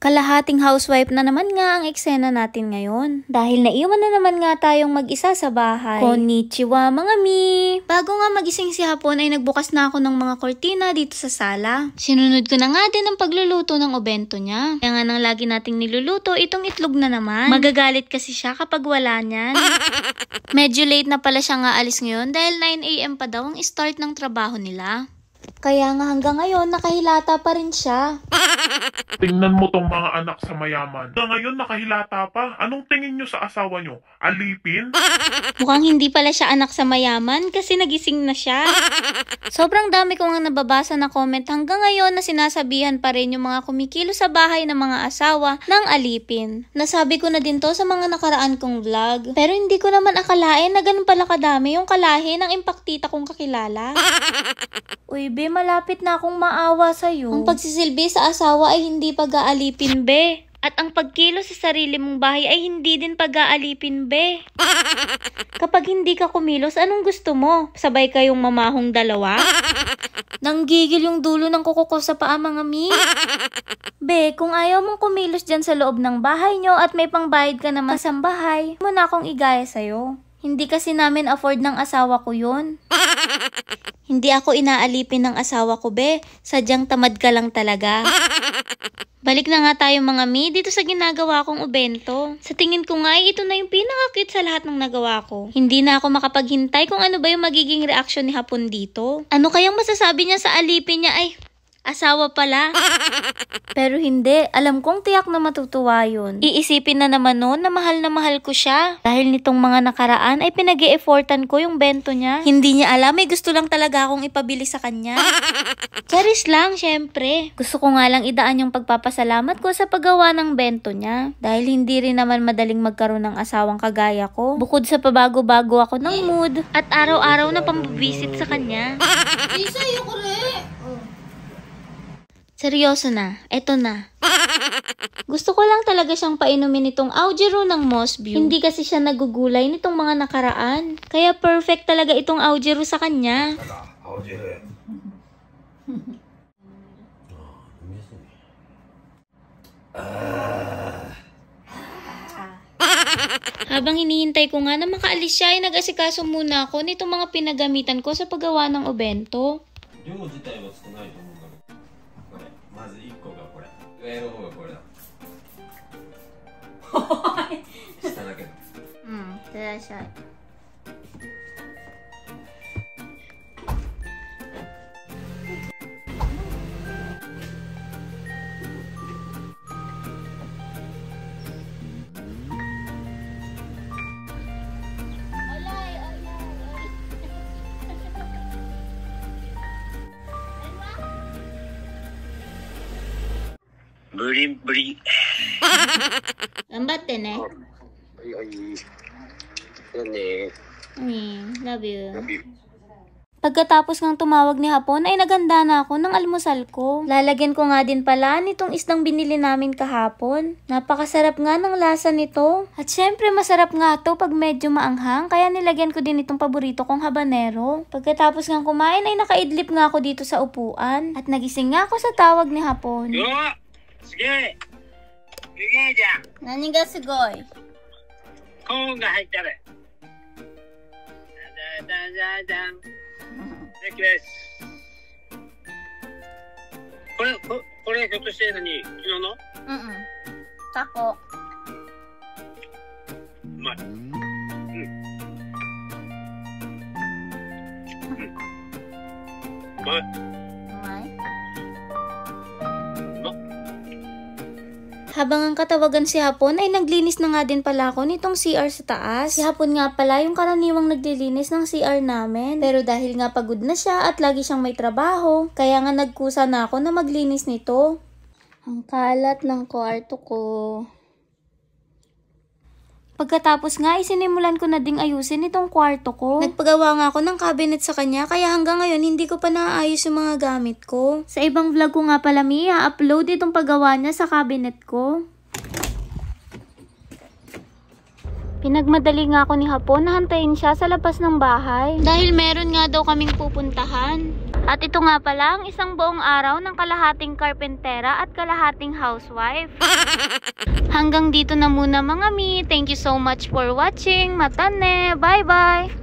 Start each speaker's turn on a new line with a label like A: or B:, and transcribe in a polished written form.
A: Kalahating housewife na naman nga ang eksena natin ngayon. Dahil naiwan na naman nga tayong mag-isa sa bahay. Konnichiwa mga mi! Bago nga magising si hapon ay nagbukas na ako ng mga kortina dito sa sala. Sinunod ko na nga din ang pagluluto ng obento niya. Kaya nga nang lagi nating niluluto, itong itlog na naman. Magagalit kasi siya kapag wala niyan. Medyo late na pala siya nga alis ngayon dahil 9 AM pa daw ang start ng trabaho nila. Kaya nga hanggang ngayon nakahilata pa rin siya.
B: Tingnan mo tong mga anak sa mayaman. Hanggang ngayon nakahilata pa. Anong tingin nyo sa asawa nyo? Alipin?
A: Mukhang hindi pala siya anak sa mayaman kasi nagising na siya. Sobrang dami ko nga nababasa na comment hanggang ngayon na sinasabihan pa rin yung mga kumikilo sa bahay ng mga asawa ng alipin. Nasabi ko na din to sa mga nakaraan kong vlog. Pero hindi ko naman akalain na ganun pala kadami yung kalahi ng impaktita kong kakilala. Uy, be, malapit na akong maawa sa'yo. Ang pagsisilbi sa asawa ay hindi pag-aalipin, be. At ang pagkilo sa sarili mong bahay ay hindi din pag-aalipin, be. Kapag hindi ka kumilos, anong gusto mo? Sabay kayong mamahong dalawa? Nanggigil yung dulo ng kuko ko sa paa, mga mi. Be, kung ayaw mong kumilos dyan sa loob ng bahay nyo at may pangbayad ka naman sa bahay, mo na akong igaya sa'yo. Hindi kasi namin afford ng asawa ko yun. Hindi ako inaalipin ng asawa ko, be. Sadyang tamad ka lang talaga. Balik na nga tayo mga mi dito sa ginagawa kong obento. Sa tingin ko nga ay ito na yung pinaka-cute sa lahat ng nagawa ko. Hindi na ako makapaghintay kung ano ba yung magiging reaksyon ni Hapon dito. Ano kayang masasabi niya sa alipin niya ay... asawa pala. Pero hindi, alam kong tiyak na matutuwa yun. Iisipin na naman noon na mahal ko siya. Dahil nitong mga nakaraan ay pinag-e-effortan ko yung bento niya. Hindi niya alam, may gusto lang talaga akong ipabili sa kanya. Charis lang, syempre. Gusto ko nga lang idaan yung pagpapasalamat ko sa paggawa ng bento niya. Dahil hindi rin naman madaling magkaroon ng asawang kagaya ko. Bukod sa pabago-bago ako ng mood at araw-araw na pambibisit sa kanya. Isa, yung seryoso na, eto na. Gusto ko lang talaga siyang painumin itong Aujero ng Mossview. Hindi kasi siya nagugulay nitong mga nakaraan. Kaya perfect talaga itong Aujero sa kanya. Habang hinihintay ko nga na makaalis siya, ay nag-asikaso muna ako nitong mga pinagamitan ko sa paggawa ng obento.
C: Buri-buri.
A: Gambatte ne. Love you. Pagkatapos ng tumawag ni Hapon ay naganda na ako ng almusal ko. Lalagyan ko nga din pala nitong isdang binili namin kahapon. Napakasarap nga ng lasa nito. At syempre masarap nga to pag medyo maanghang, kaya nilagyan ko din itong paborito kong habanero. Pagkatapos ng kumain ay nakaidlip nga ako dito sa upuan. At nagising nga ako sa tawag ni Hapon.
C: Yo! Sige! Sige dyan!
A: Nani ga sugoi?
C: コーンが入ってる。じゃじゃじゃじゃん。できです。これひょっとして何？昨日の？
A: タコ。
C: うまい。うまい。
A: Habang ang katawagan si Hapon ay naglinis na nga din pala ako nitong CR sa taas. Si Hapon nga pala yung karaniwang naglilinis ng CR namin. Pero dahil nga pagod na siya at lagi siyang may trabaho, kaya nga nagkusa na ako na maglinis nito. Ang kalat ng kwarto ko. Pagkatapos nga, isinimulan ko na ding ayusin itong kwarto ko. Nagpagawa nga ako ng cabinet sa kanya, kaya hanggang ngayon hindi ko pa naayos yung mga gamit ko. Sa ibang vlog ko nga pala, upload itong paggawa niya sa cabinet ko. Pinagmadali nga ako ni Hapon na hantayin siya sa labas ng bahay. Dahil meron nga daw kaming pupuntahan. At ito nga pala ang isang buong araw ng kalahating karpentera at kalahating housewife. Hanggang dito na muna mga mi. Thank you so much for watching. Matane. Bye-bye!